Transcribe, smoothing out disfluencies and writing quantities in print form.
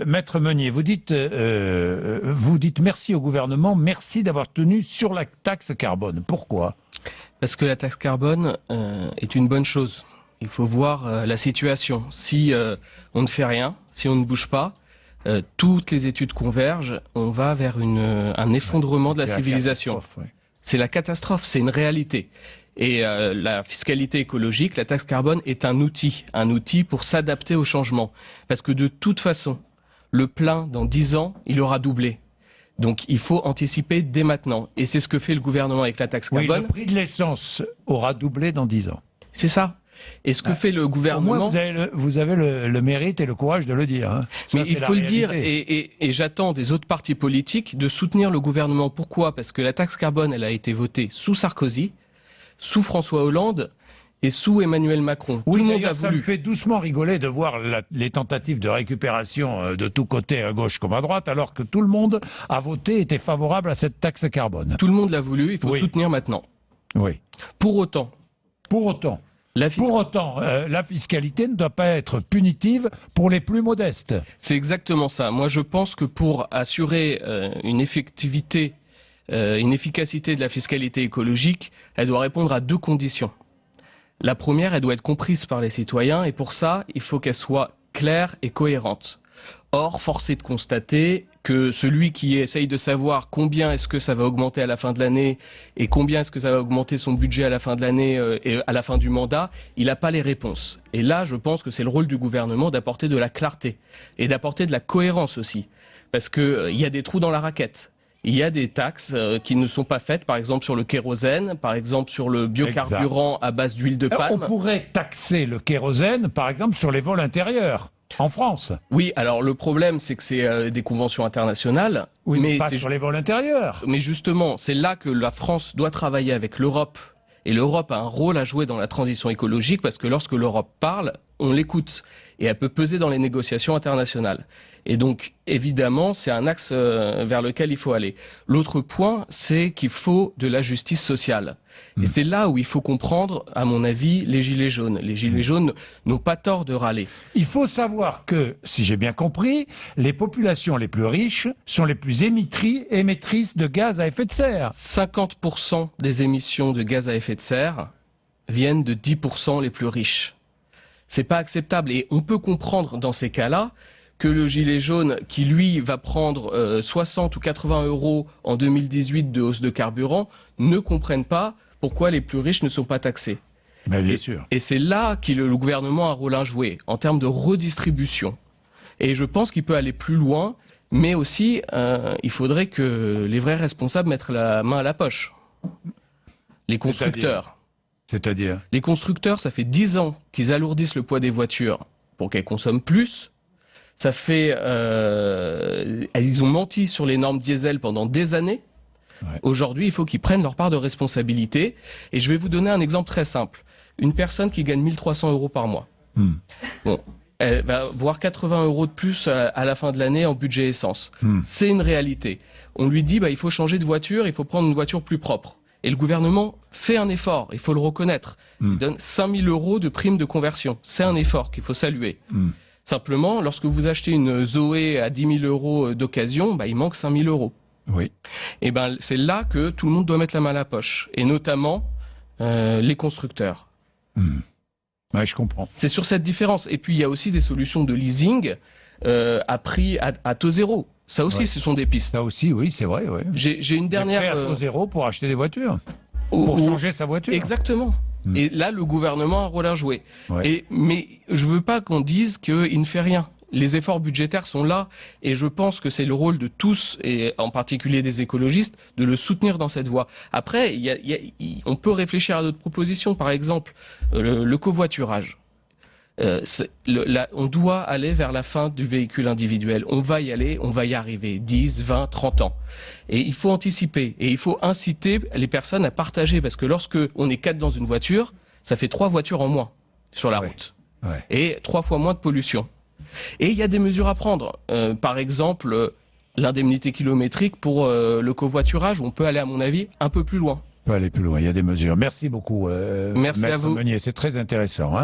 Maître Meunier, vous dites merci au gouvernement, merci d'avoir tenu sur la taxe carbone. Pourquoi? Parce que la taxe carbone est une bonne chose. Il faut voir la situation. Si on ne fait rien, si on ne bouge pas, toutes les études convergent, on va vers un effondrement de la civilisation. C'est la catastrophe, c'est une réalité. Et la fiscalité écologique, la taxe carbone est un outil pour s'adapter au changement. Parce que de toute façon, le plein, dans 10 ans, il aura doublé. Donc il faut anticiper dès maintenant. Et c'est ce que fait le gouvernement avec la taxe carbone. Oui, le prix de l'essence aura doublé dans 10 ans. C'est ça. Et ce que fait le gouvernement... Au moins, vous avez le mérite et le courage de le dire. Hein. Ça, mais il faut le dire, et j'attends des autres partis politiques de soutenir le gouvernement. Pourquoi? Parce que la taxe carbone, elle a été votée sous Sarkozy, sous François Hollande et sous Emmanuel Macron. Oui, tout le monde a ça voulu. me fait doucement rigoler de voir les tentatives de récupération de tous côtés, à gauche comme à droite, alors que tout le monde a voté, était favorable à cette taxe carbone. Tout le monde l'a voulu, il faut soutenir maintenant. Oui. Pour autant, la fiscalité ne doit pas être punitive pour les plus modestes. C'est exactement ça. Moi, je pense que pour assurer une effectivité, une efficacité de la fiscalité écologique, elle doit répondre à 2 conditions. La première, elle doit être comprise par les citoyens et pour ça, il faut qu'elle soit claire et cohérente. Or, force est de constater que celui qui essaye de savoir combien est-ce que ça va augmenter à la fin de l'année et combien est-ce que ça va augmenter son budget à la fin de l'année et à la fin du mandat, il n'a pas les réponses. Et là, je pense que c'est le rôle du gouvernement d'apporter de la clarté et d'apporter de la cohérence aussi. Parce qu'il y a des trous dans la raquette. Il y a des taxes qui ne sont pas faites, par exemple sur le kérosène, par exemple sur le biocarburant à base d'huile de palme. On pourrait taxer le kérosène, par exemple, sur les vols intérieurs, en France. Oui, alors le problème, c'est que c'est des conventions internationales. Oui, mais pas sur les vols intérieurs. Mais justement, c'est là que la France doit travailler avec l'Europe. Et l'Europe a un rôle à jouer dans la transition écologique, parce que lorsque l'Europe parle, on l'écoute. Et elle peut peser dans les négociations internationales. Et donc, évidemment, c'est un axe vers lequel il faut aller. L'autre point, c'est qu'il faut de la justice sociale. Et c'est là où il faut comprendre, à mon avis, les Gilets jaunes. Les Gilets jaunes n'ont pas tort de râler. Il faut savoir que, si j'ai bien compris, les populations les plus riches sont les plus émettrices de gaz à effet de serre. 50% des émissions de gaz à effet de serre viennent de 10% les plus riches. C'est pas acceptable. Et on peut comprendre dans ces cas-là que le gilet jaune, qui lui va prendre 60 ou 80 euros en 2018 de hausse de carburant, ne comprenne pas pourquoi les plus riches ne sont pas taxés. Mais bien sûr. Et c'est là que le gouvernement a un rôle à jouer, en termes de redistribution. Et je pense qu'il peut aller plus loin, mais aussi, il faudrait que les vrais responsables mettent la main à la poche. Les constructeurs. C'est-à-dire Les constructeurs, ça fait 10 ans qu'ils alourdissent le poids des voitures pour qu'elles consomment plus. Ça fait... ils ont menti sur les normes diesel pendant des années. Ouais. Aujourd'hui, il faut qu'ils prennent leur part de responsabilité. Et je vais vous donner un exemple très simple. Une personne qui gagne 1300 euros par mois. Bon, elle va voir 80 euros de plus à la fin de l'année en budget essence. C'est une réalité. On lui dit, il faut changer de voiture, il faut prendre une voiture plus propre. Et le gouvernement fait un effort, il faut le reconnaître. Il donne 5 000 euros de prime de conversion. C'est un effort qu'il faut saluer. Simplement, lorsque vous achetez une Zoé à 10 000 euros d'occasion, il manque 5 000 euros. Oui. Et c'est là que tout le monde doit mettre la main à la poche. Et notamment les constructeurs. Ouais, je comprends. C'est sur cette différence. Et puis, il y a aussi des solutions de leasing à prix à taux zéro. Ça aussi, ce sont des pistes. Ça aussi, oui, c'est vrai. Ouais. J'ai une dernière... Des prêts à taux zéro pour acheter des voitures. Pour changer sa voiture. Exactement. Et là, le gouvernement a un rôle à jouer. Ouais. Mais je veux pas qu'on dise qu'il ne fait rien. Les efforts budgétaires sont là et je pense que c'est le rôle de tous, et en particulier des écologistes, de le soutenir dans cette voie. Après, on peut réfléchir à d'autres propositions. Par exemple, le covoiturage. On doit aller vers la fin du véhicule individuel. On va y aller, on va y arriver. 10, 20, 30 ans. Et il faut anticiper. Et il faut inciter les personnes à partager. Parce que lorsque on est 4 dans une voiture, ça fait 3 voitures en moins sur la route. Ouais. Et 3 fois moins de pollution. Et il y a des mesures à prendre. Par exemple, l'indemnité kilométrique pour le covoiturage. On peut aller, à mon avis, un peu plus loin. On peut aller plus loin, il y a des mesures. Merci beaucoup, Merci Maître à vous. Meunier, c'est très intéressant.